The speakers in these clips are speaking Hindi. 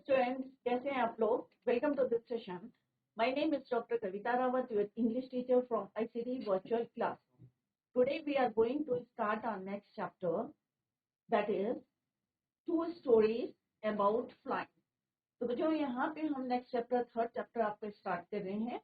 students, कैसे हैं आप लोग? Welcome to this session. My name is Dr. Kavita Rawat, your English teacher from ICT Virtual Classroom. Today we are going to start our next chapter, that is two stories about flying. तो बच्चों यहाँ पे हम नेक्स्ट चैप्टर थर्ड चैप्टर आपको स्टार्ट कर रहे हैं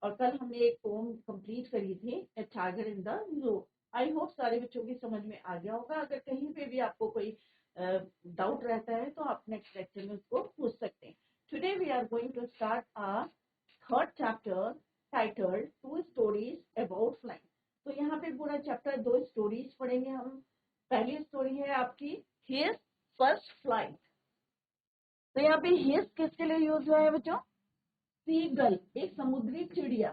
और कल हमने एक पोम कंप्लीट करी थी a tiger in the zoo. I hope सारे बच्चों की समझ में आ गया होगा. अगर कहीं पे भी आपको कोई डाउट रहता है तो आप नेक्स्ट लेक्चर में उसको पूछ सकते हैं. Today we are going to start our third chapter titled two stories about flying. तो यहाँ पे पूरा चैप्टर दो स्टोरीज पढ़ेंगे हम. पहली स्टोरी है आपकी हिज फर्स्ट फ्लाइट. तो यहाँ पे हिज किसके लिए यूज हुआ है बच्चों? सीगल, एक समुद्री चिड़िया.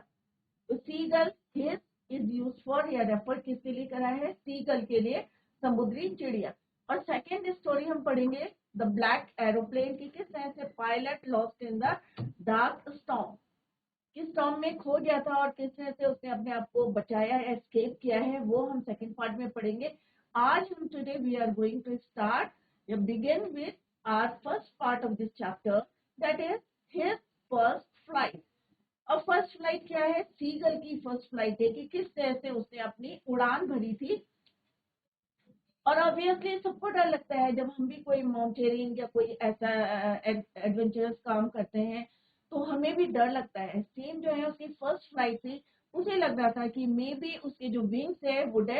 तो seagull his is use for या रेफर किसके लिए करा है? सीगल के लिए, समुद्री चिड़िया. और सेकेंड स्टोरी हम पढ़ेंगे द ब्लैक एरोप्लेन की. किस तरह से pilot lost in the dark storm, किस स्टॉर्म में खो गया था और किस तरह से उसने अपने आप को बचाया, एस्केप किया है, वो हम सेकेंड पार्ट में पढ़ेंगे. आज हम today we are going to start या begin with our first part of this chapter, that is his first flight. और फर्स्ट फ्लाइट क्या है? सीगल की फर्स्ट फ्लाइट है कि किस तरह से उसने अपनी उड़ान भरी थी. और ऑब्वियसली सबको डर लगता है जब हम भी कोई माउंटेनियरिंग या कोई ऐसा एडवेंचरस काम करते हैं तो हमें भी डर लगता है. सेम जो है उसकी फर्स्ट फ्लाइट थी, उसे लग रहा था कि मे बी उसके जो विंग्स है वुड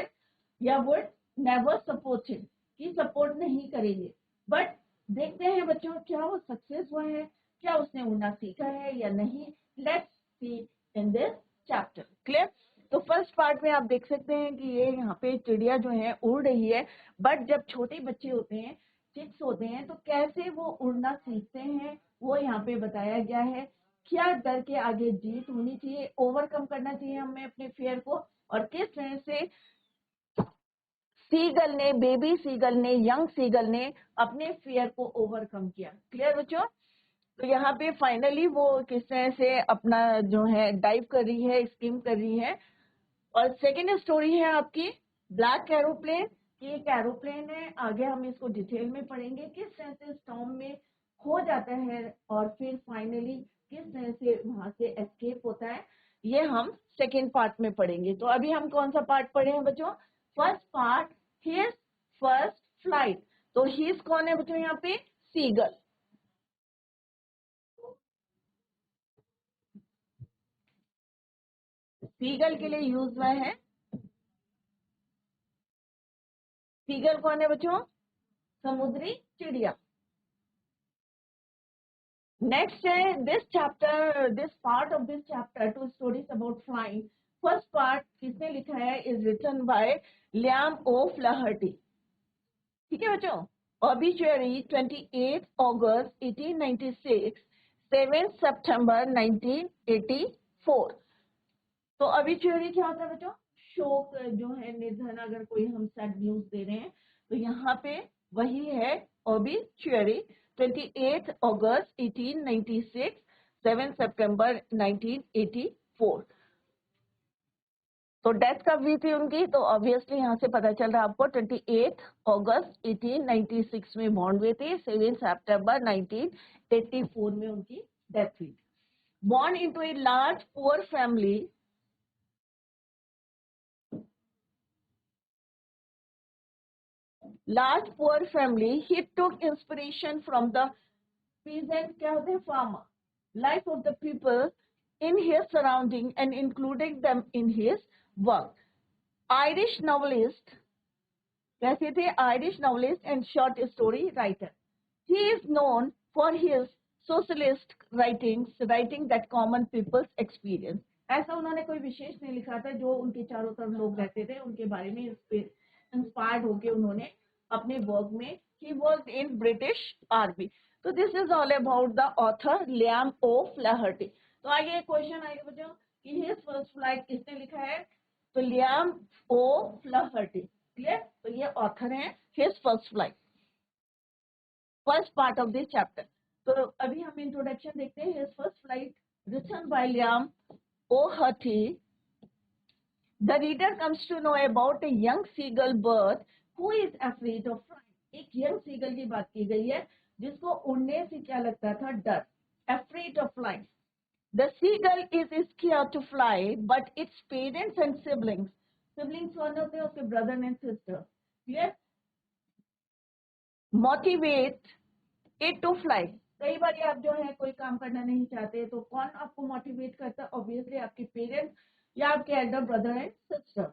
नेवर सपोर्ट हिम, कि सपोर्ट नहीं करेंगे. बट देखते हैं बच्चों क्या वो सक्सेस हुआ है, क्या उसने उड़ना सीखा है या नहीं. Let's see in this chapter. Clear? तो फर्स्ट पार्ट में आप देख सकते हैं कि ये यहाँ पे चिड़िया जो है उड़ रही है. बट जब छोटे बच्चे होते हैं, चिक्स होते हैं, तो कैसे वो उड़ना सीखते हैं वो यहाँ पे बताया गया है. क्या डर के आगे जीत होनी चाहिए, ओवरकम करना चाहिए हमें अपने फियर को, और किस तरह से सीगल ने, बेबी सीगल ने, यंग सीगल ने अपने फियर को ओवरकम किया. क्लियर बच्चों? तो यहाँ पे फाइनली वो किस तरह से अपना जो है डाइव कर रही है, स्किम कर रही है. और सेकेंड स्टोरी है आपकी ब्लैक एरोप्लेन की. एक एरोप्लेन है, आगे हम इसको डिटेल में पढ़ेंगे किस तरह से स्टॉर्म में खो जाता है और फिर फाइनली किस तरह से वहां से एस्केप होता है. ये हम सेकेंड पार्ट में पढ़ेंगे. तो अभी हम कौन सा पार्ट पढ़े हैं बच्चों? First part, his first flight. तो हिज कौन है बच्चों यहाँ पे? सीगल. सीगल के लिए यूज हुआ है. सीगल कौन है बच्चों? समुद्री चिड़िया. नेक्स्ट है this chapter, this part of this chapter two stories about flying. First part किसने लिखा है? इज रिटन बाय लियाम ओ फ्लाहर्टी. ठीक है बच्चों? ऑबिचुअरी 28 अगस्त 1896, 7 सितंबर 1984. तो ऑबिचुअरी क्या होता है बच्चों? शोक जो है, निधन. अगर कोई हम सैड न्यूज दे रहे हैं तो यहाँ पे वही है ऑबिचुअरी. 28 अगस्त 1896, 7 सितंबर 1984. तो डेथ कब हुई थी उनकी? तो ऑब्वियसली यहाँ से पता चल रहा है आपको 28 अगस्त 1896 में बॉर्न हुए थे. 7 सितंबर 1984 में उनकी डेथ हुई. Born into a large poor family, he took inspiration from the peasant, क्या होते हैं, farmer, life of the people in his surrounding and including them in his work. Irish novelist, कैसे थे? Irish novelist and short story writer. He is known for his socialist writings, writing that common people's experience. ऐसा उन्होंने कोई विशेष नहीं लिखा था, जो उनके चारों तरफ लोग रहते थे उनके बारे में इंस्पायर्ड होके उन्होंने अपने वर्क में, he worked in British Army. तो this is all about the author Liam O'Flaherty. तो आगे एक क्वेश्चन आएगा बच्चों कि हिज फर्स्ट फ्लाइट किसने लिखा है? तो लियाम ओ फ्लाहर्टी. क्लियर? तो ये ऑथर है his first flight, first part of this chapter. तो अभी हम इंट्रोडक्शन देखते हैं. His first flight written by Liam O'Flaherty. The reader comes to know about a young seagull bird who is afraid of flying. एक यंग सीगल की बात की गई है जिसको उड़ने से क्या लगता था, डर, afraid of flying. The seagull is scared to fly, but its parents and siblings कौन होते हैं, उसके brother and sister, clear, motivate it to fly. कई बार आप जो है कोई काम करना नहीं चाहते तो कौन आपको मोटिवेट करता है, ऑब्वियसली आपके पेरेंट्स या आपके Elder brother and sister.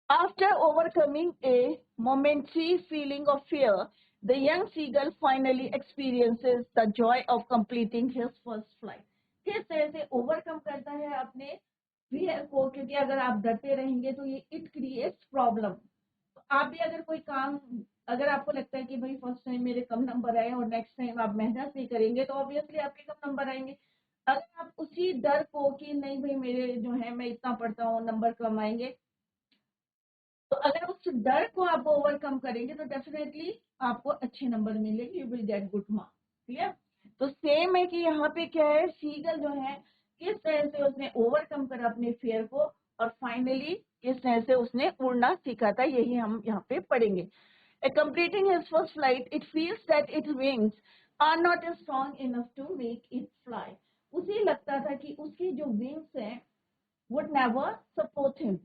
After overcoming a momentary feeling of fear, the young seagull finally experiences the joy of completing his first flight. किस तरह से ओवरकम करता है अपने फियर को, क्योंकि अगर आप डरते रहेंगे तो ये इट क्रिएट्स प्रॉब्लम. तो आप भी अगर कोई काम, अगर आपको लगता है कि भाई फर्स्ट टाइम मेरे कम नंबर आए और नेक्स्ट टाइम आप मेहनत नहीं करेंगे तो ऑब्वियसली आपके कम नंबर आएंगे. अगर आप उसी डर को कि नहीं भाई मेरे जो है मैं इतना पढ़ता हूँ नंबर कम आएंगे, तो अगर उस डर को आप ओवरकम करेंगे तो डेफिनेटली आपको अच्छे नंबर मिलेंगे, you will get good marks. Clear. तो सेम है कि यहाँ पे क्या है, सीगल जो है किस तरह से उसने ओवरकम करा अपने फियर को और फाइनली किस तरह से उसने उड़ना सीखा था, यही हम यहाँ पे पढ़ेंगे. Completing his first flight, it feels that its wings are not strong enough to make it fly. उसे लगता था कि उसकी जो विंग्स हैं would never support him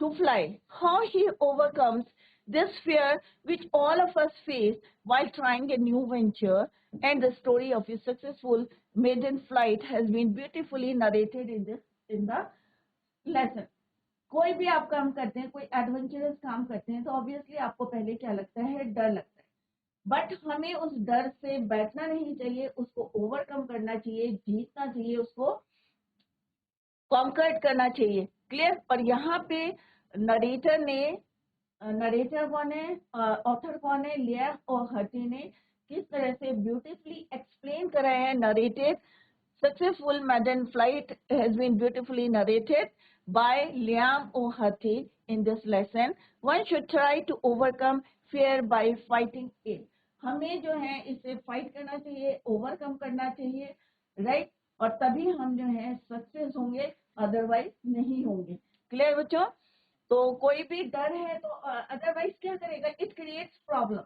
to fly. How he overcomes this fear which all of us face while trying a new venture, and the story of his successful maiden flight has been beautifully narrated in the lesson. कोई भी आप काम करते हैं, कोई एडवेंचरस काम करते हैं तो ऑब्वियसली आपको पहले क्या लगता है, डर लगता है. बट हमें उस डर से बैठना नहीं चाहिए, उसको ओवरकम करना चाहिए, जीतना चाहिए, उसको कॉन्कर्ट करना चाहिए. क्लियर. और यहाँ पे नरेटर कौन है, ऑथर कौन है, लियम और हर्टी ने किस तरह से ब्यूटीफुली एक्सप्लेन करा है, narrated. Successful maiden flight has been beautifully narrated by Liam O'Hattie in this lesson. One should try to overcome fear by fighting it. हमें जो है इसे फाइट करना चाहिए, ओवरकम करना चाहिए, राइट. और तभी हम जो है सक्सेस होंगे, अदरवाइज नहीं होंगे. क्लियर बच्चों. तो कोई भी डर है तो अदरवाइज क्या करेगा, इट क्रिएट्स प्रॉब्लम.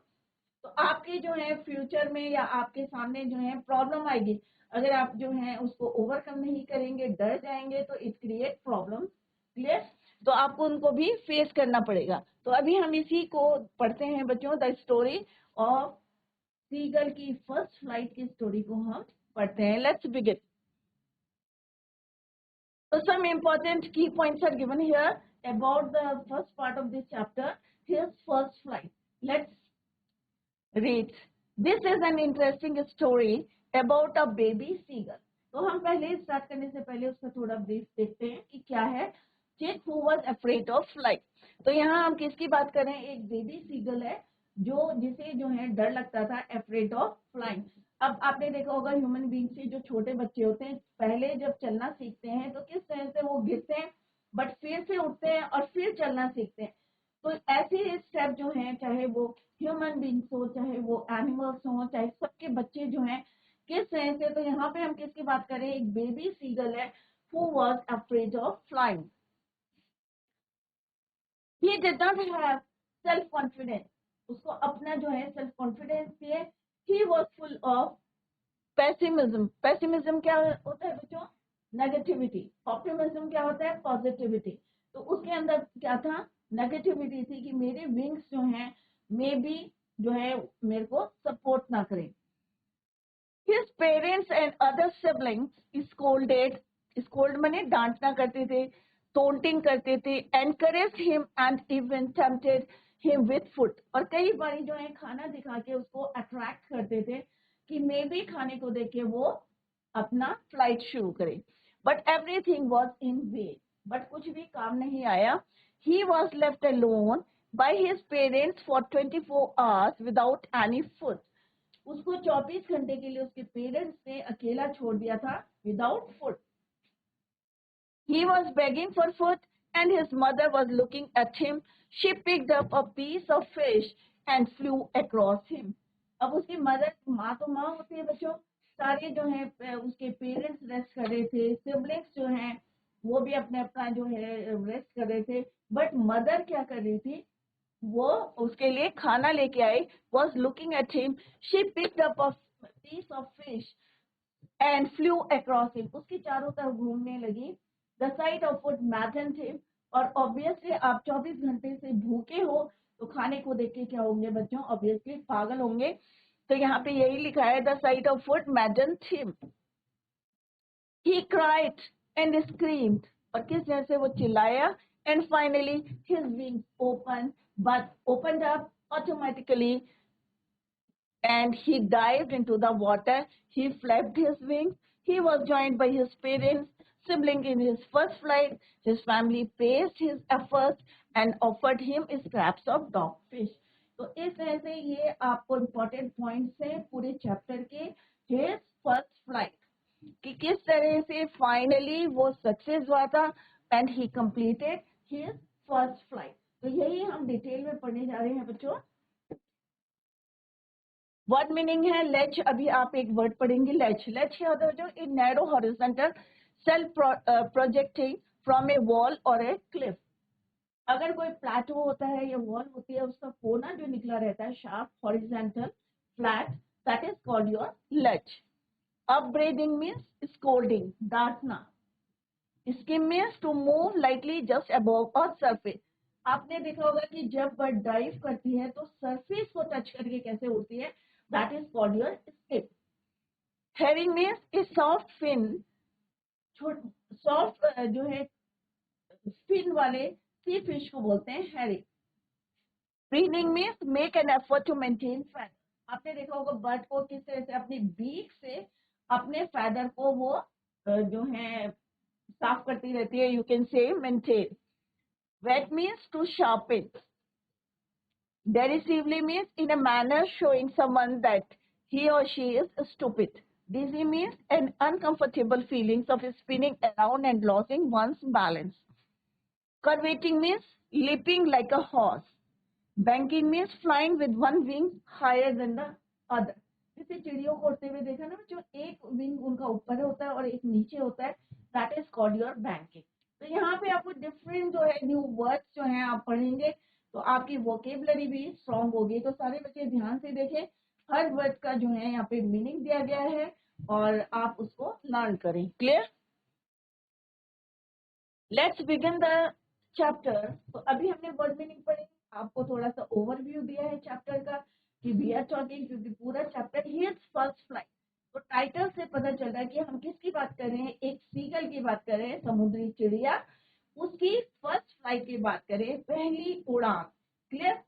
तो आपके जो है फ्यूचर में या आपके सामने जो है प्रॉब्लम आएगी, अगर आप जो है उसको ओवरकम नहीं करेंगे, डर जाएंगे तो इट क्रिएट प्रॉब्लम. क्लियर. तो आपको उनको भी फेस करना पड़ेगा. तो अभी हम इसी को पढ़ते हैं बच्चों, द स्टोरी ऑफ सीगल की फर्स्ट फ्लाइट की स्टोरी को हम पढ़ते हैं. Let's begin. So some important key points are given here about the first part of this chapter, his first flight. Let's read. This is an interesting story about a baby seagull. तो हम पहले स्टार्ट करने से पहले उसका थोड़ा ब्रीफ देखते हैं कि क्या है. चिक who was afraid of flight. तो यहाँ हम किसकी बात कर रहे हैं, एक बेबी सीगल है जिसे जो है डर लगता था, अफ्रेड ऑफ फ्लाइंग. अब आपने देखा होगा ह्यूमन बीइंग से जो छोटे बच्चे होते हैं पहले जब चलना सीखते हैं तो किस तरह से वो गिरते हैं बट फिर से उठते हैं और फिर चलना सीखते हैं. तो ऐसे स्टेप जो हैं, चाहे वो ह्यूमन बीइंग्स हो, चाहे वो एनिमल्स हो, चाहे सबके बच्चे जो हैं किस तरह से. तो यहाँ पे हम किसकी बात कर रहे हैं, एक बेबी सीगल है who was afraid of flying. He did not have self confidence. उसको अपना जो है सेल्फ कॉन्फिडेंस है. He was full of pessimism. Pessimism क्या होता है बच्चों, नेगेटिविटी. ऑप्टिमिज्म क्या होता है, पॉजिटिविटी. तो उसके अंदर क्या था, नेगेटिविटी थी कि मेरे विंग्स जो हैं मे बी जो है मेरे को सपोर्ट ना करें. His parents and other siblings scold माने डांटना करते थे, taunting करते थे, encouraged him and even tempted him with food. और कई बार जो है खाना दिखा के उसको अट्रैक्ट करते थे कि मे बी खाने को देख के वो अपना फ्लाइट शुरू करे. But everything was in when. But कुछ भी काम नहीं आया. He was left alone by his parents for 24 hours without any food. उसको 24 घंटे के लिए उसके पेरेंट्स ने अकेला छोड़ दिया था without food. He was begging for food and his mother was looking at him. She picked up a piece of fish and flew across him. अब उसकी मदर, माँ तो माँ होती है बच्चों, सारे जो है उसके पेरेंट्स रेस्ट कर रहे थे, सिबलिंग्स जो हैं वो भी अपने अपना जो है रेस्ट कर रहे थे, बट मदर क्या कर रही थी, वो उसके लिए खाना लेके आई, was looking at him, she picked up a piece of fish and flew across him. उसके चारों तरफ घूमने लगी. The sight of food maddened him. और obviously आप 24 घंटे से भूखे हो तो खाने को देख के क्या होंगे बच्चों, obviously पागल होंगे. तो यहाँ पे यही लिखा है, the sight of food maddened him. He cried and screamed. और किस तरह से वो चिल्लाया. And finally his wings opened up automatically and he dived into the water. He flapped his wings. He was joined by his parents, sibling in his first flight. His family praised his efforts and offered him scraps of dogfish. तो इस तरह से ये आपको इम्पोर्टेंट पॉइंट्स हैं पूरे चैप्टर के. हिज फर्स्ट फ्लाइट, कि किस तरह से फाइनली वो सक्सेस हुआ था and he completed his first flight. तो यही हम डिटेल में पढ़ने जा रहे हैं बच्चों. वर्ड मीनिंग है लेच. अभी आप एक वर्ड पढ़ेंगे लेच. लेच क्या होता है बच्चों? A narrow horizontal shelf projecting from a wall और ए क्लिफ. अगर कोई प्लेटो होता है या वॉल होती है, उसका कोना जो निकला रहता है sharp, horizontal, flat, that is called your ledge. Upbraiding means scolding, डांटना. Skim means to move lightly just above a surface. आपने देखा होगा कि जब बर्ड डाइव करती है तो सरफेस को टच करके कैसे उड़ती है, that is called your skip. Herring means a soft fin, soft जो है फिन वाले सी फिश को बोलते हैं herring. Preening means make an effort to maintain feather. आपने देखा होगा बर्ड को किस तरह से अपनी बीक से अपने फैदर को वो जो है साफ करती रहती है. You can say maintain. Wet means to sharpen. Derisively means in a manner showing someone that he or she is stupid. Dizzy means an uncomfortable feelings of spinning around and losing one's balance. Curvating means leaping like a horse. Banking means flying with one wing higher than the other. जैसे चिड़ियों को उड़ते हुए देखा ना, जो एक विंग उनका ऊपर होता है और एक नीचे होता है, that is called your banking. तो यहाँ पे आपको डिफरेंट जो है न्यू वर्ड्स जो हैं आप पढ़ेंगे तो आपकी वोकेबलरी भी स्ट्रांग होगी. तो सारे बच्चे ध्यान से देखें, हर वर्ड का जो है यहाँ पे मीनिंग दिया गया है और आप उसको लर्न करें. Clear? Let's begin the chapter. तो अभी हमने वर्ड मीनिंग पढ़ी, आपको थोड़ा सा ओवरव्यू दिया है चैप्टर का कि वी आर टॉकिंग, क्योंकि पूरा चैप्टर हिज फर्स्ट फ्लाइट. तो टाइटल से पता चल रहा है कि हम किसकी बात कर रहे हैं. एक सीगल की बात कर रहे हैं, समुद्री चिड़िया, उसकी फर्स्ट फ्लाइट की बात करें, पहली उड़ान. Clear?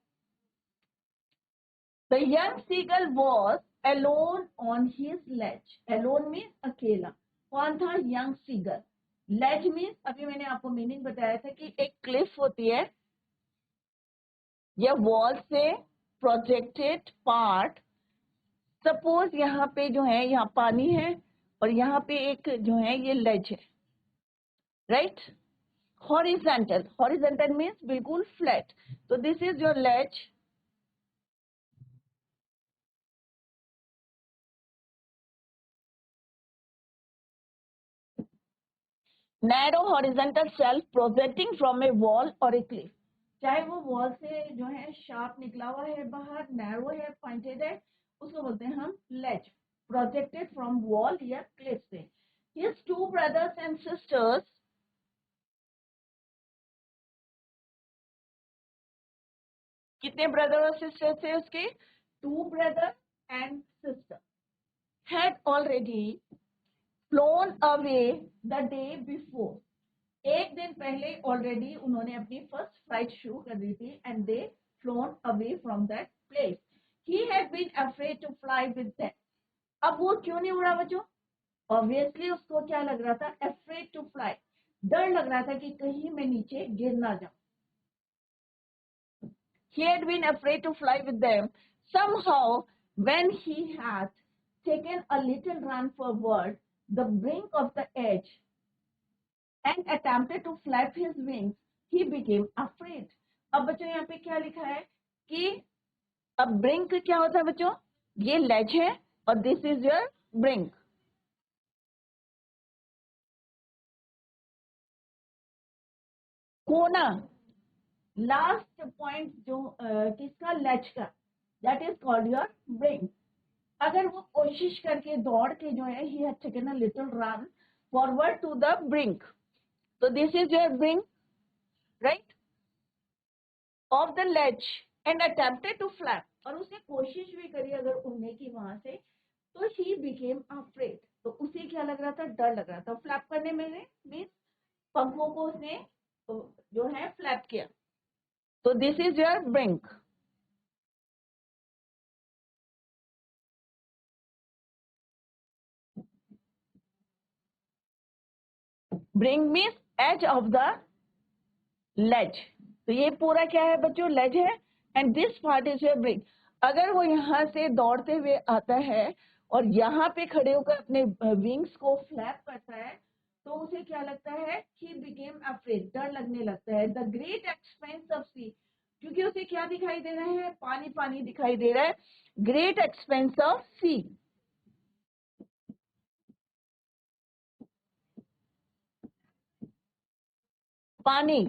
The young seagull was alone on his ledge. Alone means अकेला. कौन था? Young seagull. लेज मीन्स, अभी मैंने आपको मीनिंग बताया था कि एक क्लिफ होती है या वॉल से प्रोजेक्टेड पार्ट. सपोज यहाँ पे जो है, यहाँ पानी है और यहाँ पे एक जो है ये लेज है, राइट. हॉरिजॉन्टल, हॉरिजॉन्टल मीन्स बिल्कुल फ्लैट. तो this is your ledge. Narrow horizontal shelf projecting from a wall और ए क्लिफ. चाहे वो वॉल से जो है शार्प निकला हुआ है बाहर, नैरो है, पॉइंटेड है, उसको बोलते हैं हम लेज. प्रोजेक्टेड फ्रॉम वॉल या क्लिफ से. His two brothers and sisters, कितने ब्रदर और सिस्टर थे उसके? 2 brother and sister. Had already flown away the day before. एक दिन पहले ऑलरेडी उन्होंने अपनी फर्स्ट फ्लाइट शुरू कर दी थी and they flown away from that place. He had been afraid to fly with them. अब वो क्यों नहीं उड़ा बच्चों? ऑब्वियसली उसको क्या लग रहा था? Afraid to fly. डर लग रहा था कि कहीं मैं नीचे गिर ना जाऊं. He had been afraid to fly with them. Somehow, when he had taken a little run forward the brink of the edge and attempted to flap his wings, he became afraid. अब बच्चों यहाँ पे क्या लिखा है कि अब ब्रिंक क्या होता है बच्चों? ये लेज है और दिस इज योर ब्रिंक. कोना. लास्ट पॉइंट जो किसका, लेज का, that is called your brink. अगर वो कोशिश करके दौड़ के जो है, he had taken a little run forward to the brink, तो this is your brink, right, of the ledge and attempted to flap, और उसने कोशिश भी करी अगर उड़ने की वहां से, तो ही बिकेम अफ्रेड, तो उसे क्या लग रहा था, डर लग रहा था। फ्लैप करने में मीन्स पंखों को उसने जो है फ्लैप किया, तो this is your brink. Brink means edge of the ledge, तो ये पूरा क्या है बच्चों, लेज है, and this part is your brink. अगर वो यहाँ से दौड़ते हुए आता है और यहाँ पे खड़े होकर अपने विंग्स को फ्लैप करता है, तो उसे क्या लगता है, ही बिकेम अफ्रेड, डर लगने लगता है। द ग्रेट एक्सपेंस ऑफ सी, क्योंकि उसे क्या दिखाई दे रहा है, पानी पानी दिखाई दे रहा है। ग्रेट एक्सपेंस ऑफ सी, पानी।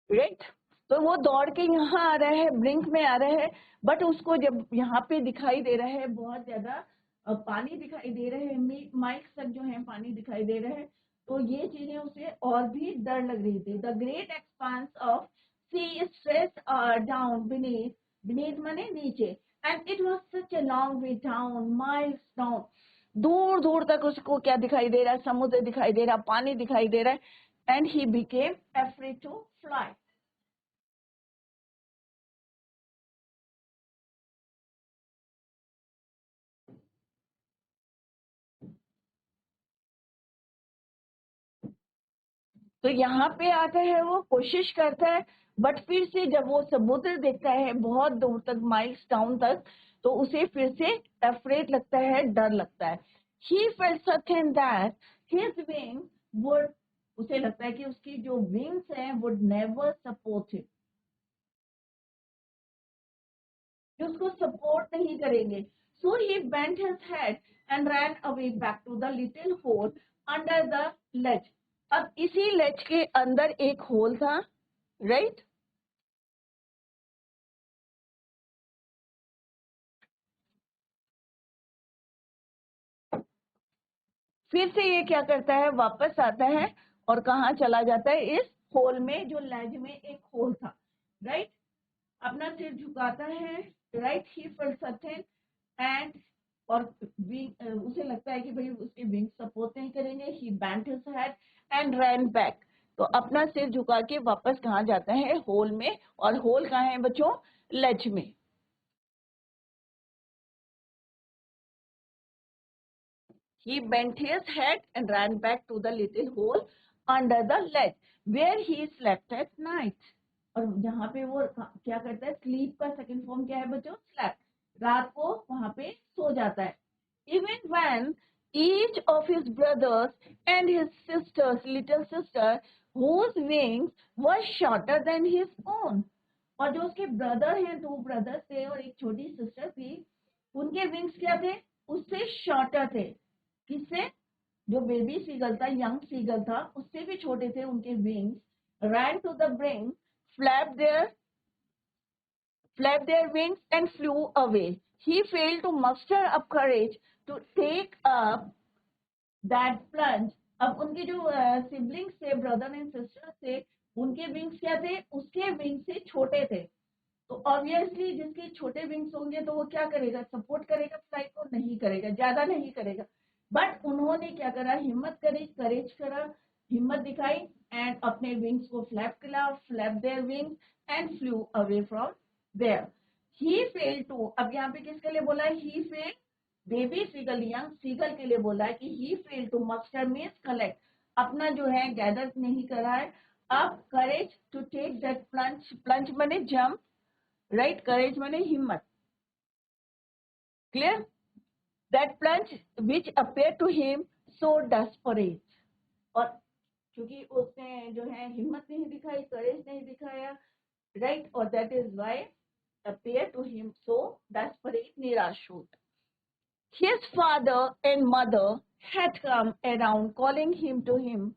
राइट, तो वो दौड़ के यहाँ आ रहा है, ब्रिंक में आ रहा है, बट उसको जब यहाँ पे दिखाई दे रहा है बहुत ज्यादा पानी दिखाई दे रहे हैं, माइक तक जो है पानी दिखाई दे रहा है, तो ये चीजें उसे और भी डर लग रही थी। The great expanse of sea stretch down beneath, beneath माने नीचे, and it was such a long way down, miles down, दूर दूर तक उसको क्या दिखाई दे रहा है, समुद्र दिखाई दे रहा है, पानी दिखाई दे रहा है, and he became afraid to fly. तो यहाँ पे आता है, वो कोशिश करता है, बट फिर से जब वो समुद्र देखता है बहुत दूर तक, माइल्स डाउन तक, तो उसे फिर से अफ्रेड लगता है, डर लगता है। He felt certain that his wing would, उसे लगता है कि उसकी जो विंग्स हैं वुड नेवर सपोर्ट हिम, कि उसको सपोर्ट नहीं करेंगे। So he bent his head and ran away back to the little hole under the ledge. अब इसी लेज के अंदर एक होल था, राइट, फिर से ये क्या करता है, वापस आता है और कहाँ चला जाता है, इस होल में, जो लेज में एक होल था, राइट, अपना सिर झुकाता है, right, he felt certain, and और उसे लगता है कि भाई उसके विंग सपोर्ट नहीं करेंगे, he bent his head and ran back, तो अपना सिर झुका के वापस कहाँ जाता है, होल में, और होल कहाँ है बच्चों, लेज में। He bent his head and ran back to the little hole under the ledge where he slept at night. और जहाँ पे वो क्या करता है, स्लीप का सेकंड फॉर्म क्या है बच्चों, स्लेप, रात को वहां पे सो जाता है। Even when each of his brothers and his sisters, little sister, whose wings were shorter than his own, और जो उसके ब्रदर हैं, दो ब्रदर थे और एक छोटी सिस्टर थी, उनके विंग्स क्या थे, उससे शॉर्टर थे। किससे, जो बेबी सीगल था, यंग सीगल था, उससे भी छोटे थे उनके wings. Ran to the brink, flap their flap their wings and flew away. He failed to muster up courage to take up that plunge. अब उनके जो सिबलिंग्स थे, ब्रदर एंड सिस्टर थे, उनके विंग्स क्या थे, उसके विंग से छोटे थे, तो ऑब्वियसली जिसके छोटे विंग्स होंगे तो वो क्या करेगा, सपोर्ट करेगा फ्लाइट को, नहीं करेगा, ज्यादा नहीं करेगा। बट उन्होंने क्या करा, हिम्मत करी, करेज करा, हिम्मत दिखाई, एंड अपने विंग्स को फ्लैप किया, flap their wings and flew away from there. He fail to, अब यहाँ पे किसके लिए बोला है, he fail, baby seagull, young seagull के लिए बोला है कि he fail to muster means collect, अपना जो है गैदर नहीं करा है, अब courage to take that plunge, plunge माने जंप, राइट, करेज माने हिम्मत, clear, that plunge which appear to him so desperate, और क्योंकि उसने जो है हिम्मत नहीं दिखाई, करेज नहीं दिखाया, right? Or that is why appear to him so desperate, nirashut. His father and mother had come around calling to him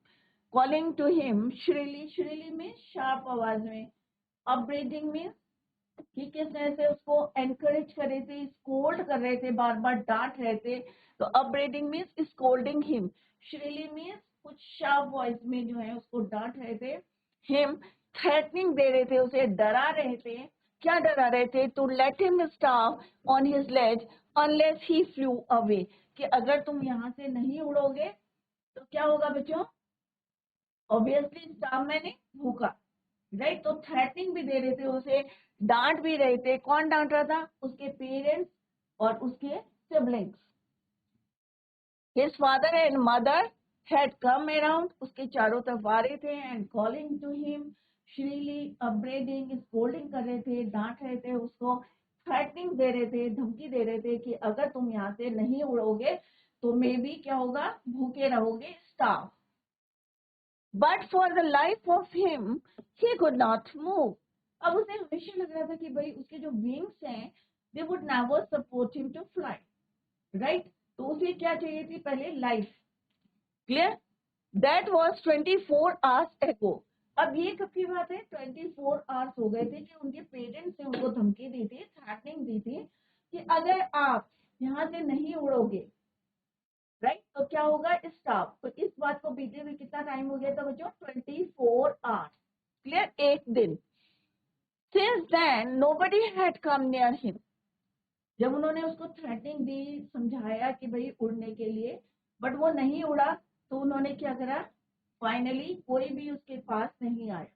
shrilly. Shrilly में sharp आवाज में. Upbraiding में कि किस तरह से उसको एनकरेज कर रहे थे, स्कोल्ड कर रहे थे, बार बार डांट रहे थे. तो अपब्रेडिंग मीन्स स्कोल्डिंग हिम. श्रीली मीन्स कुछ शार्प वॉइस में जो है उसको डांट रहे थे. हिम थ्रेटनिंग दे रहे थे, उसे डरा रहे थे. क्या डरा रहे थे? To let him starve on his ledge unless he flew away. कि अगर तुम यहाँ से नहीं उड़ोगे तो क्या होगा बच्चों? ऑब्वियसली स्टार्व मैंने भूखा, राइट? तो थ्रेटनिंग भी दे रहे थे, उसे डांट भी रहे थे. कौन डांट रहा था? उसके पेरेंट्स और उसके siblings. His father and mother had come around, उसके चारों तरफ आ रहे थे. And calling to him shrilly, upbraiding, scolding कर रहे थे, डांट रहे थे उसको, थ्रेटनिंग दे रहे थे, धमकी दे रहे थे कि अगर तुम यहाँ से नहीं उड़ोगे तो मे बी क्या होगा? भूखे रहोगे, starve. But for the life of him, he could not move. अब उसे हमेशा लग रहा था कि भाई उसके जो विंग्स हैं, they would never support him to fly, right? तो उसे क्या चाहिए थी? पहले life. Clear? That was 24 hours ago. अब ये कब की बात है? 24 hours हो गए थे कि उनके पेरेंट्स ने उनको धमकी दी थी, थ्रेटनिंग दी थी कि अगर आप यहाँ से नहीं उड़ोगे, राइट, तो क्या होगा? स्टाफ. तो इस बात को बीते हुए कितना टाइम हो गया था बच्चों? 24 आवर्स. क्लियर? एक दिन. Since then nobody had come near him. जब उन्होंने उसको थ्रेटनिंग दी, समझाया कि भाई उड़ने के लिए, बट वो नहीं उड़ा, तो उन्होंने क्या करा? फाइनली कोई भी उसके पास नहीं आया,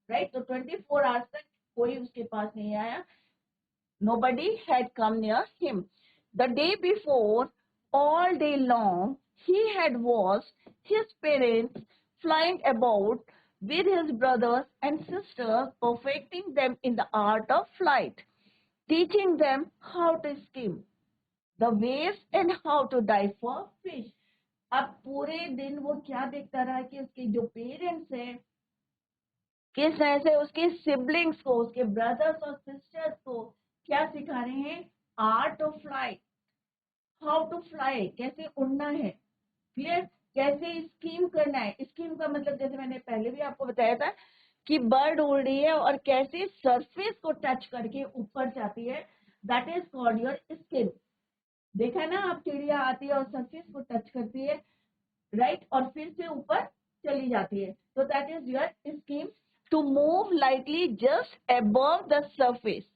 राइट? तो 24 आवर्स तक कोई उसके पास नहीं आया. Nobody had come near him. The day before, all day long, he had watched his parents flying about with his brothers and sisters, perfecting them in the art of flight, teaching them how to skim the waves and how to dive for fish. अब पूरे दिन वो क्या देखता रहा कि उसके जो पेरेंट्स हैं किस तरह से उसके सिबलिंग्स को, उसके ब्रदर्स और सिस्टर्स को क्या सिखा रहे हैं? Art of fly, how to fly, कैसे उड़ना है. क्लियर? कैसे स्कीम करना है. स्कीम का मतलब जैसे मैंने पहले भी आपको बताया था कि बर्ड उड़ रही है और कैसे सरफेस को टच करके ऊपर जाती है. That is called your scheme. देखा ना, आप चिड़िया आती है और सरफेस को टच करती है, राइट, और फिर से ऊपर चली जाती है. तो that is your scheme. To move lightly just above the surface.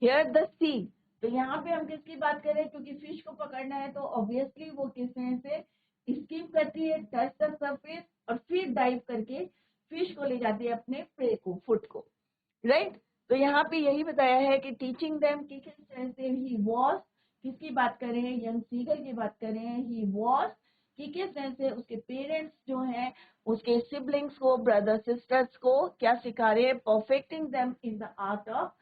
Here the sea. तो यहाँ पे हम किसकी बात कर रहे हैं? क्योंकि फिश को पकड़ना है तो ऑब्वियसली वो किस तरह से स्कीम करती है, टच द सरफेस, और फिर डाइव करके फिश को ले जाती है अपने प्रे को, फुट को, राइट? तो यहाँ पे यही बताया है कि टीचिंग देम कि किस तरह से ही वॉज, किसकी बात कर रहे हैं? यंग सीगल की बात कर रहे हैं. ही वॉज कि किस तरह से उसके पेरेंट्स जो हैं उसके सिबलिंग्स को, ब्रदर सिस्टर्स को क्या सिखा रहे हैं? Perfecting them in the art of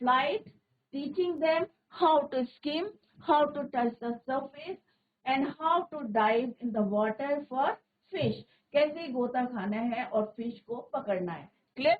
flight, teaching them how to skim, how to touch the surface and how to dive in the water for fish. कैसे गोता खाना है और फिश को पकड़ना है. क्लियर?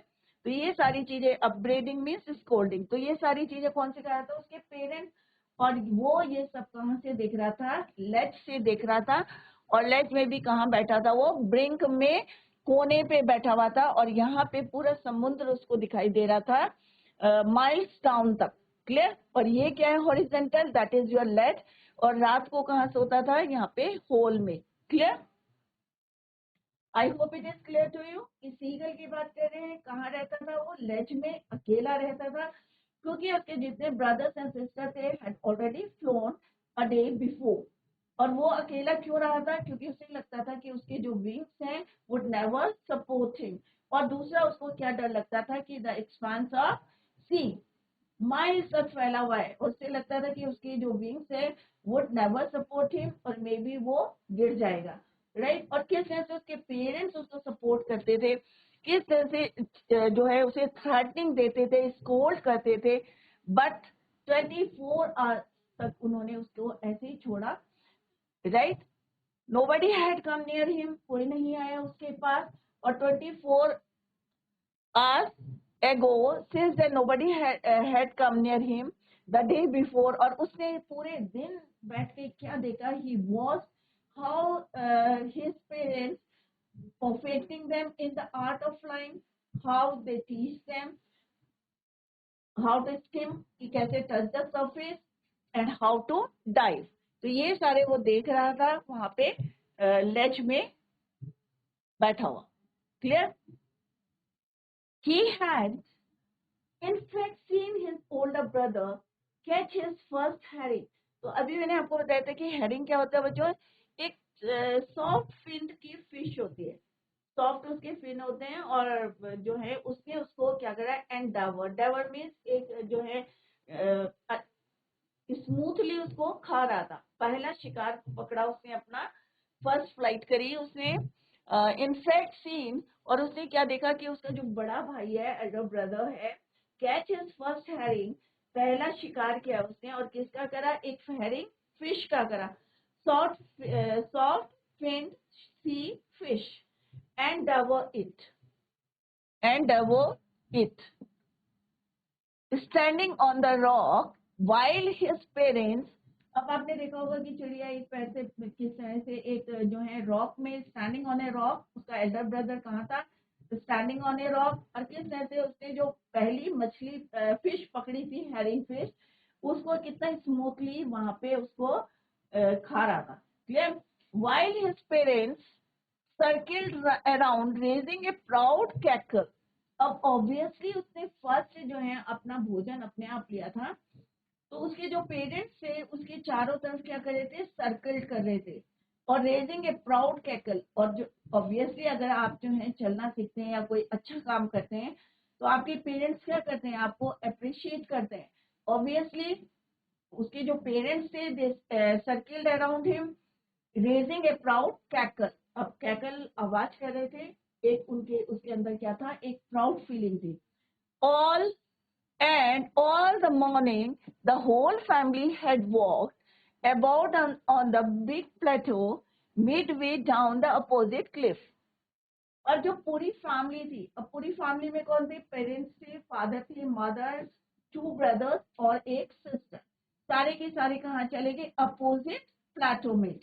तो ये सारी चीजें, अपब्रेडिंग मीन्स स्कोल्डिंग, तो ये सारी चीजें कौन से करा था? उसके पेरेंट्स. और वो ये सब कहाँ से देख रहा था? लेज से देख रहा था. और लेज में भी कहाँ बैठा था? वो ब्रिंक में, कोने पे बैठा हुआ था. और यहाँ पे पूरा समुद्र उसको दिखाई दे रहा था माइल्स डाउन तक. क्लियर? और ये क्या है? हॉरिजेंटल, दैट इज योर लेज. और रात को कहाँ सोता था? यहाँ पे होल में. Clear? I hope it is clear to you. कि सीगल की बात कर रहे हैं, कहाँ रहता था वो? लेज में अकेला रहता था, क्योंकि उसके जितने ब्रदर्स एंड सिस्टर थे had already phloem a day before. और वो अकेला क्यों रहा था? क्योंकि उसे लगता था कि उसके जो विंग्स हैं वुड नेवर सपोर्ट हिम. और दूसरा उसको क्या डर लगता था कि the expanse of sea, miles तक फैला हुआ है, और उसे लगता था कि उसके जो विंग्स है वुड नेवर सपोर्ट हिम, और मे बी वो गिर जाएगा, राइट? और किस तरह से उसके पेरेंट्स उसको सपोर्ट करते थे, किस तरह से जो है उसे थ्रेटनिंग देते थे, स्कोल्ड करते थे. बट 24 आवर्स तक उन्होंने उसको ऐसे ही छोड़ा, right? Nobody had come near him, कोई नहीं आया उसके पास. और 24 hours ago, since then nobody had come near him the day before. और उसने पूरे दिन बैठ के क्या देखा? He watched how his parents perfecting them in the art of flying, how they teach them how to skim, कि कैसे touch the surface, and how to dive. तो ये सारे वो देख रहा था वहां पे लेज में बैठा हुआ. Clear? He had in fact seen his older brother catch his first herring. तो अभी मैंने आपको बताया था कि herring क्या होता है बच्चों? एक सॉफ्ट फिन्ड की फिश होती है. सॉफ्ट उसके फिन होते हैं और जो है उसने उसको क्या करा? एंडावर. डावर मीन्स एक जो है स्मूथली उसको खा रहा था. पहला शिकार पकड़ा उसने अपना. फर्स्ट फ्लाइट करी उसने. इनफैक्ट सीन, और उसने क्या देखा कि उसका जो बड़ा भाई है, एल्डर ब्रदर है, कैच हिज फर्स्ट हैरिंग, पहला शिकार किया उसने. और किसका करा? एक हैरिंग फिश का करा. Soft fin sea fish. and devour it. Standing on the rock while his parents. अब आपने देखा होगा कि चिड़िया एक पैर से किस तरह से एक जो है रॉक में स्टैंडिंग ऑन ए रॉक. उसका एल्डर ब्रदर कहाँ था? Standing on a rock. और किस तरह से उसने जो पहली मछली फिश पकड़ी थी, हैरिंग फिश, उसको कितना स्मूथली वहां पे उसको खा रहा था. Clear? while his parents circled around raising a proud cackle. अब ऑब्वियसली उसने फर्स्ट जो है अपना भोजन अपने आप लिया था, तो उसके जो पेरेंट्स थे उसके चारों तरफ क्या कर रहे थे? सर्कल कर रहे थे. और रेजिंग ए प्राउड कैकल. और जो ऑब्वियसली अगर आप जो है चलना सीखते हैं या कोई अच्छा काम करते हैं तो आपके पेरेंट्स क्या करते हैं? आपको अप्रिशिएट करते हैं. ऑब्वियसली उसके जो पेरेंट्स थे they circled around him raising a proud cackle. अब कैकल आवाज कर रहे थे. एक उनके उसके अंदर क्या था? एक प्राउड फीलिंग थी. All the morning the whole family had walked about on the big plateau midway down the opposite cliff. और जो पूरी फैमिली थी, अब पूरी फैमिली में कौन थे? पेरेंट्स थे, फादर थे, मदर, 2 ब्रदर्स और एक सिस्टर. सारे के सारे कहाँ चले गए? अपोजिट प्लेटो में.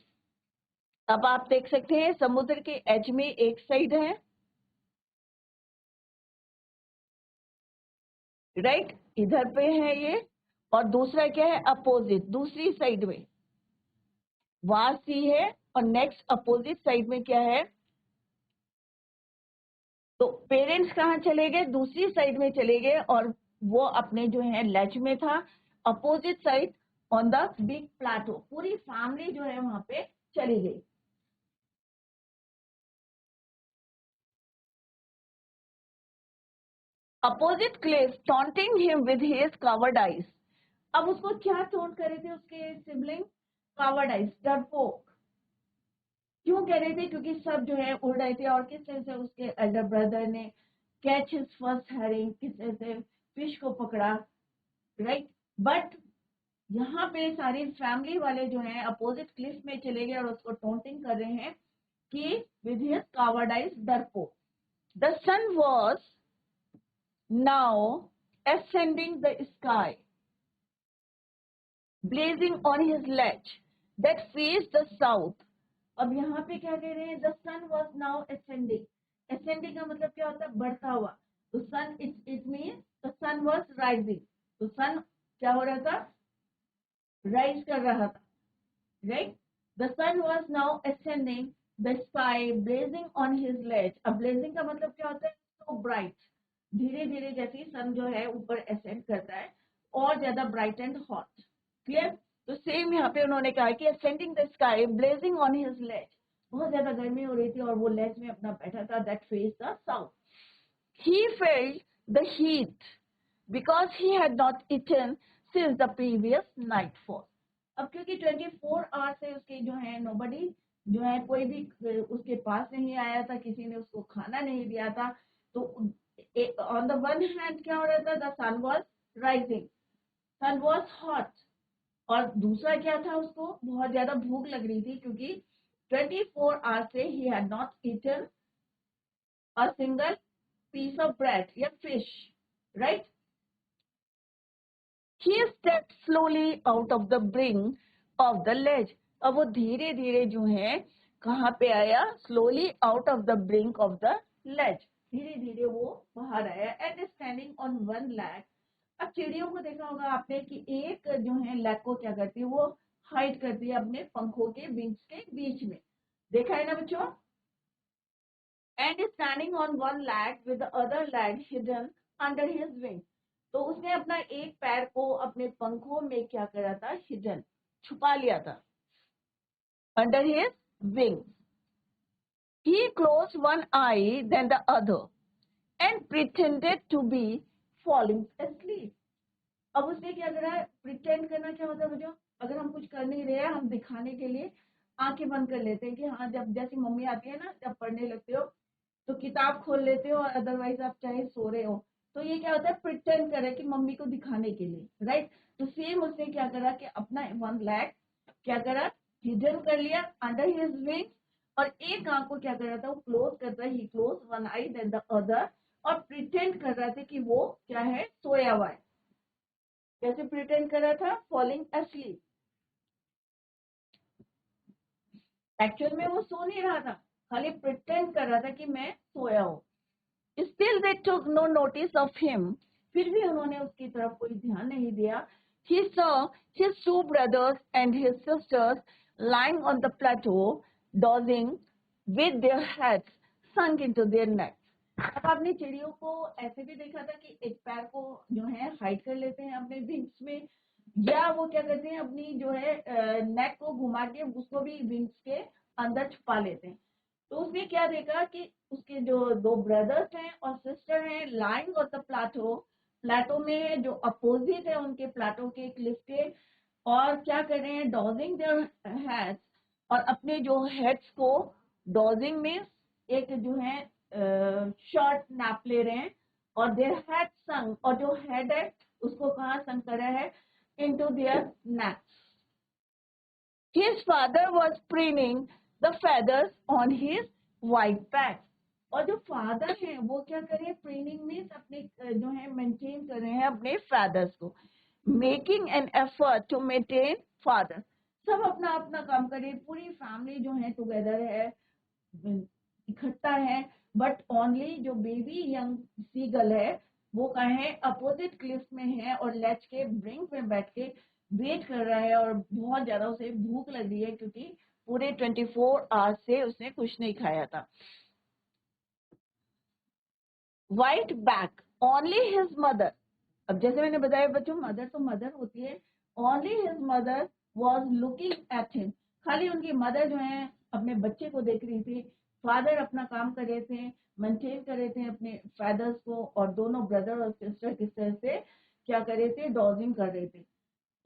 अब आप देख सकते हैं समुद्र के एज में एक साइड है, राइट? इधर पे है ये. और दूसरा क्या है? अपोजिट. दूसरी साइड में वहां सी है और नेक्स्ट अपोजिट साइड में क्या है? तो पेरेंट्स कहाँ चले गए? दूसरी साइड में चले गए. और वो अपने जो है लेज में था, opposite side on the big plateau. पूरी फैमिली जो है वहां पे चली गई. Opposite cliff taunting him with his covered eyes. अब उसको क्या टोंट कर रहे थे उसके सिबलिंग? कवर्ड आइज, डरपोक. क्यों कह रहे थे? क्योंकि सब जो है उड़ रहे थे. और किस तरह से उसके एल्डर ब्रदर ने कैच हिज फर्स्ट हैरिंग, किस तरह से फिश को पकड़ा, राइट? बट यहाँ पे सारी फैमिली वाले जो हैं अपोजिट क्लिफ में चले गए और उसको टोंटिंग कर रहे हैं कि विद हिज कवर्ड आइज, डरपोक. The sun was now ascending the sky, blazing on his ledge that faced the south. अब यहाँ पे क्या कह रहे हैं? The sun was now ascending. Ascending का मतलब क्या होता है? बढ़ता हुआ. तो sun it means the sun was rising. तो sun क्या हो रहा था? Rise कर रहा था, right? The sun was now ascending the sky, blazing on his ledge. अब blazing का मतलब क्या होता है? So bright. धीरे धीरे जैसे सन जो है ऊपर एसेंड करता है और ज्यादा ब्राइट एंड हॉट. क्लियर? तो सेम यहाँ पे उन्होंने कहा कि ascending the sky, blazing on his ledge. बहुत ज्यादा गर्मी हो रही थी और वो लेज में अपना बैठा था, that face the south. He felt the heat because he had not eaten since the previous nightfall. अब क्योंकि 24 आवर्स से उसके जो है नोबडी जो है कोई भी उसके पास नहीं आया था, किसी ने उसको खाना नहीं दिया था. तो on the one hand क्या हो रहा था? The sun was rising, sun was hot. और दूसरा क्या था? उसको बहुत ज्यादा भूख लग रही थी क्योंकि 24 hours से he had not eaten a single piece of bread या fish. right? He stepped slowly out of the brink of the ledge. अब वो धीरे धीरे जो है कहाँ पे आया? Slowly out of the brink of the ledge. धीरे धीरे वो बाहर आया and standing on one leg. अब चिड़ियों को देखा होगा आपने कि एक जो है लेग को क्या करती है? वो हाइड करती है अपने पंखों के विंग्स के बीच में. देखा है ना बच्चों? And standing on one leg with the other leg hidden under his wing. तो उसने अपना एक पैर को अपने पंखों में क्या करा था? हिडन, छुपा लिया था. Under his wing. He closed one eye then the other and pretended to be falling asleep. अब उसने क्या करा? प्रिटेंड करना क्या होता है बच्चों? अगर हम कुछ कर नहीं रहे हैं, हम दिखाने के लिए आंखें बंद कर लेते हैं कि हाँ, जब जैसी मम्मी आती है ना, जब पढ़ने लगते हो तो किताब खोल लेते हो और अदरवाइज आप चाहे सो रहे हो, तो ये क्या होता है? प्रिटेंड करे कि मम्मी को दिखाने के लिए, राइट? तो सेम उसने क्या करा कि अपना वन लेग क्या करा? हिडन कर लिया अंडर हिज विंग, और एक आंख को क्या कर रहा था? वो क्लोज कर रहा है. He close one eye then the other, और प्रिटेंड कर रहा था कि वो क्या है? सोया हुआ है. कैसे प्रिटेंड कर रहा था? Falling asleep. एक्चुअल में वो सो नहीं रहा था, खाली प्रिटेंड कर रहा था कि मैं सोया हूँ. Still they took no notice of him. फिर भी उन्होंने उसकी तरफ कोई ध्यान नहीं दिया. He saw his two brothers and his sisters lying on the plateau, dozing with their heads sunk into their necks. अब आपने चिड़ियों को ऐसे भी देखा था कि एक पैर को जो है हाइड कर लेते हैं अपने विंग्स में, या वो क्या करते हैं? अपनी जो है नेक को घुमा के उसको भी विंग्स के अंदर छुपा लेते हैं. तो उसने क्या देखा कि उसके जो दो ब्रदर्स हैं और सिस्टर हैं lying on the Plato, Plato में जो अपोजिट है उनके प्लाटो के क्लिफ के, और क्या कर रहे हैं? डॉजिंग देयर हेड्स, और अपने जो हेड्स को डॉजिंग में एक जो है शॉर्ट नाप ले रहे हैं, और देयर हेड संक, और जो हेड है उसको कहाँ संक करा है? Into their neck. His father was preening the feathers on his white back. और जो फादर हैं वो क्या कर रहे हैं? प्रीनिंग मीन्स अपने जो है मेंटेन कर रहे हैं अपने फेदर्स को. Making an effort to maintain father. सब अपना अपना काम कर रहे हैं, पूरी फैमिली जो है टुगेदर है, इकट्ठा है, बट ओनली जो बेबी यंग सीगल है वो कहाँ है? अपोजिट क्लिफ में है और लेज के ब्रिंक में बैठ के वेट कर रहा है, और बहुत ज्यादा उसे भूख लग रही है क्योंकि पूरे 24 आवर्स से उसने कुछ नहीं खाया था. White back only his mother. अब जैसे मैंने बताया बच्चों, मदर तो मदर होती है. Only his mother was looking at him. खाली उनकी मदर जो है अपने बच्चे को देख रही थी. फादर अपना काम कर रहे थे, मेंटेन कर रहे थे अपने फादर्स को, और दोनों ब्रदर और सिस्टर किस तरह से क्या कर रहे थे? डॉजिंग कर रहे थे.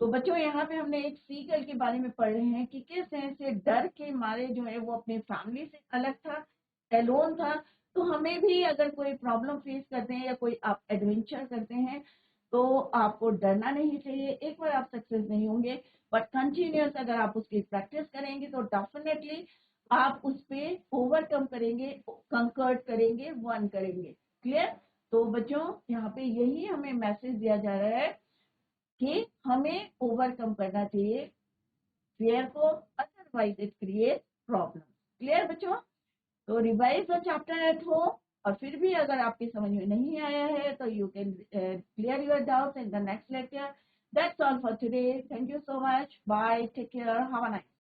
तो बच्चों यहाँ पे हमने एक सीगल के बारे में पढ़ रहे हैं कि किस तरह से डर के मारे जो है वो अपने फैमिली से अलग था, एलोन था. तो हमें भी अगर कोई प्रॉब्लम फेस करते हैं या कोई आप एडवेंचर करते हैं तो आपको डरना नहीं चाहिए. एक बार आप सक्सेस नहीं होंगे, बट कंटिन्यूअस अगर आप उसकी प्रैक्टिस करेंगे तो डेफिनेटली आप उस पे ओवरकम करेंगे, कंकर्ड करेंगे, वन करेंगे. क्लियर? तो बच्चों यहाँ पे यही हमें मैसेज दिया जा रहा है कि हमें ओवरकम करना चाहिए फेयर को, otherwise it create problem. Clear बच्चों? तो revise the chapter at home, और फिर भी अगर आपकी समझ में नहीं आया है तो you can clear your doubts in the next lecture. That's all for today. Thank you so much. Bye. Take care. Have a nice